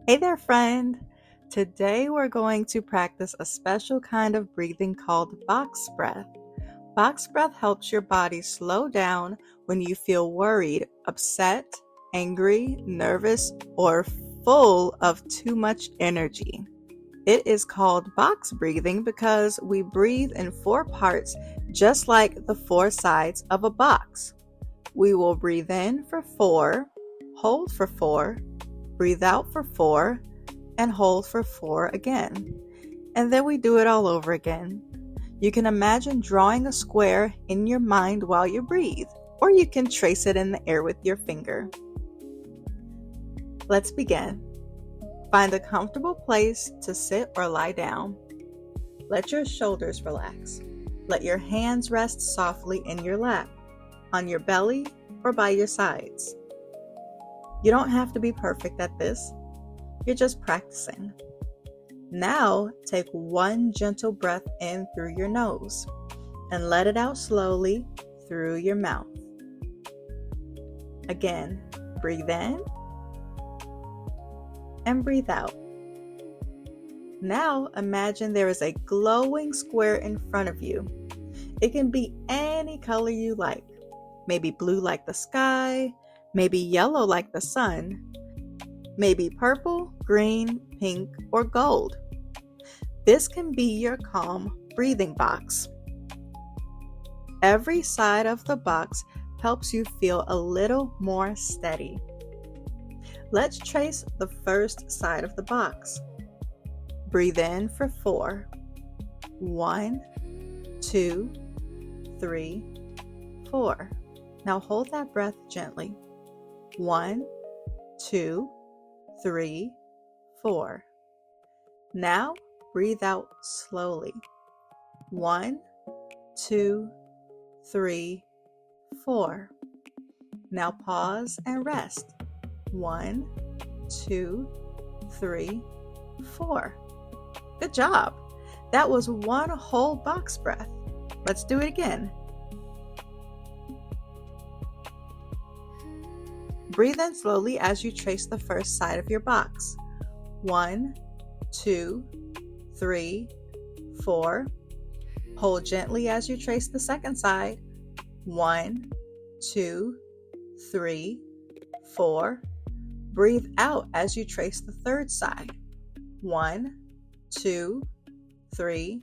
Hey there, friend. Today we're going to practice a special kind of breathing called box breath. Box breath helps your body slow down when you feel worried, upset, angry, nervous, or full of too much energy. It is called box breathing because we breathe in four parts, just like the four sides of a box. We will breathe in for 4, hold for 4, breathe out for 4, and hold for 4 again. And then we do it all over again. You can imagine drawing a square in your mind while you breathe, or you can trace it in the air with your finger. Let's begin. Find a comfortable place to sit or lie down. Let your shoulders relax. Let your hands rest softly in your lap, on your belly, or by your sides. You don't have to be perfect at this. You're just practicing. Now, take one gentle breath in through your nose and let it out slowly through your mouth. Again, breathe in and breathe out. Now, imagine there is a glowing square in front of you. It can be any color you like. Maybe blue like the sky, maybe yellow like the sun, maybe purple, green, pink, or gold. This can be your calm breathing box. Every side of the box helps you feel a little more steady. Let's trace the first side of the box. Breathe in for 4. 1, 2, 3, 4. Now hold that breath gently. 1, 2, 3, 4. Now breathe out slowly. 1, 2, 3, 4. Now pause and rest. 1, 2, 3, 4. Good job. That was one whole box breath. Let's do it again. Breathe in slowly as you trace the first side of your box. 1, 2, 3, 4. Hold gently as you trace the second side. 1, 2, 3, 4. Breathe out as you trace the third side. 1, 2, 3,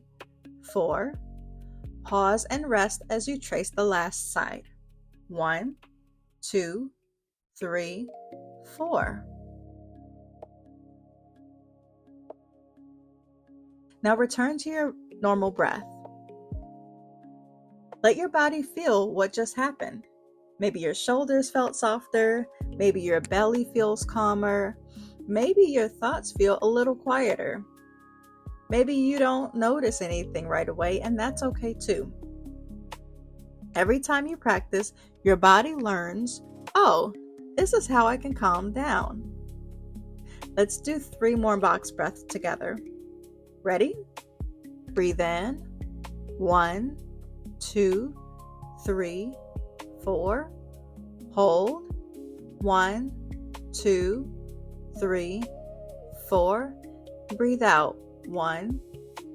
4. Pause and rest as you trace the last side. 1, 2, 3, 4. Now return to your normal breath. Let your body feel what just happened. Maybe your shoulders felt softer, maybe your belly feels calmer, maybe your thoughts feel a little quieter. Maybe you don't notice anything right away, and that's okay too. Every time you practice, your body learns, oh, this is how I can calm down. Let's do 3 more box breaths together. Ready? Breathe in. 1, 2, 3, 4. Hold. 1, 2, 3, 4. Breathe out. 1,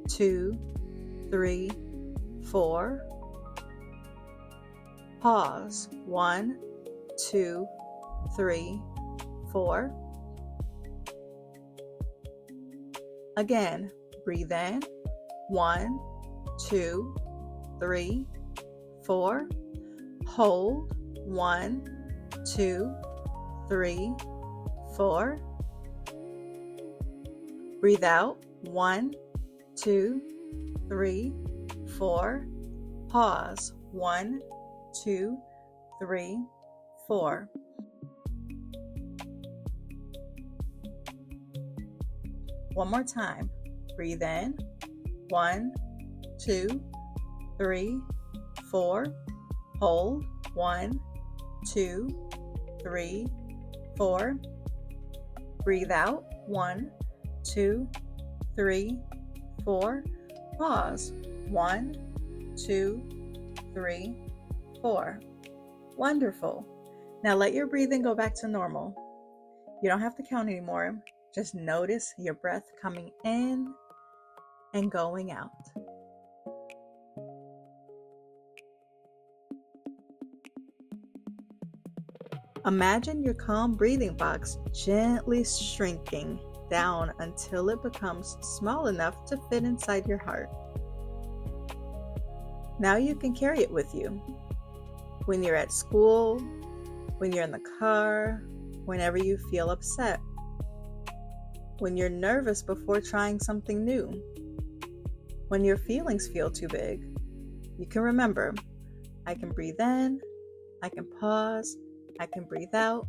2, 3, 4. Pause. 1, 2, 3, 4. Again, breathe in. 1, 2, 3, 4. Hold. 1, 2, 3, 4. Breathe out. 1, 2, 3, 4. Pause. 1, 2, 3, 4. One more time. Breathe in. 1, 2, 3, 4. Hold. 1, 2, 3, 4. Breathe out. 1, 2, 3, 4. Pause. 1, 2, 3, 4. Wonderful. Now let your breathing go back to normal. You don't have to count anymore. Just notice your breath coming in and going out. Imagine your calm breathing box gently shrinking down until it becomes small enough to fit inside your heart. Now you can carry it with you. When you're at school, when you're in the car, whenever you feel upset, when you're nervous before trying something new, when your feelings feel too big, you can remember, I can breathe in, I can pause, I can breathe out,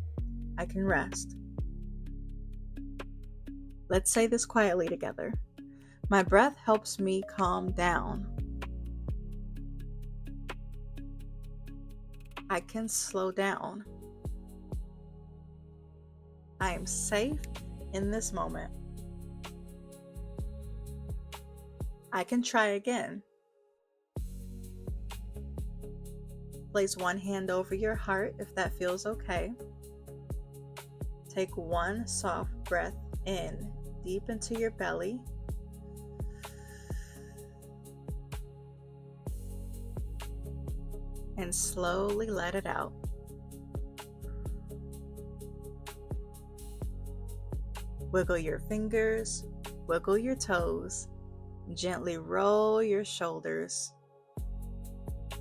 I can rest. Let's say this quietly together. My breath helps me calm down. I can slow down. I am safe in this moment. I can try again. Place one hand over your heart if that feels okay. Take one soft breath in, deep into your belly. And slowly let it out. Wiggle your fingers, wiggle your toes, gently roll your shoulders.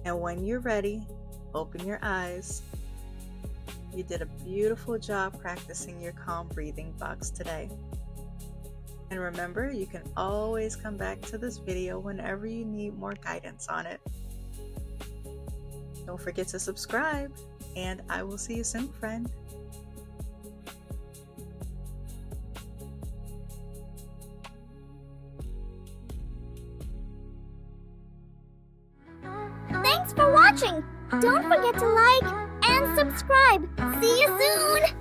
And when you're ready, open your eyes. You did a beautiful job practicing your calm breathing box today. And remember, you can always come back to this video whenever you need more guidance on it. Don't forget to subscribe, and I will see you soon, friend. Thanks for watching! Don't forget to like and subscribe! See you soon!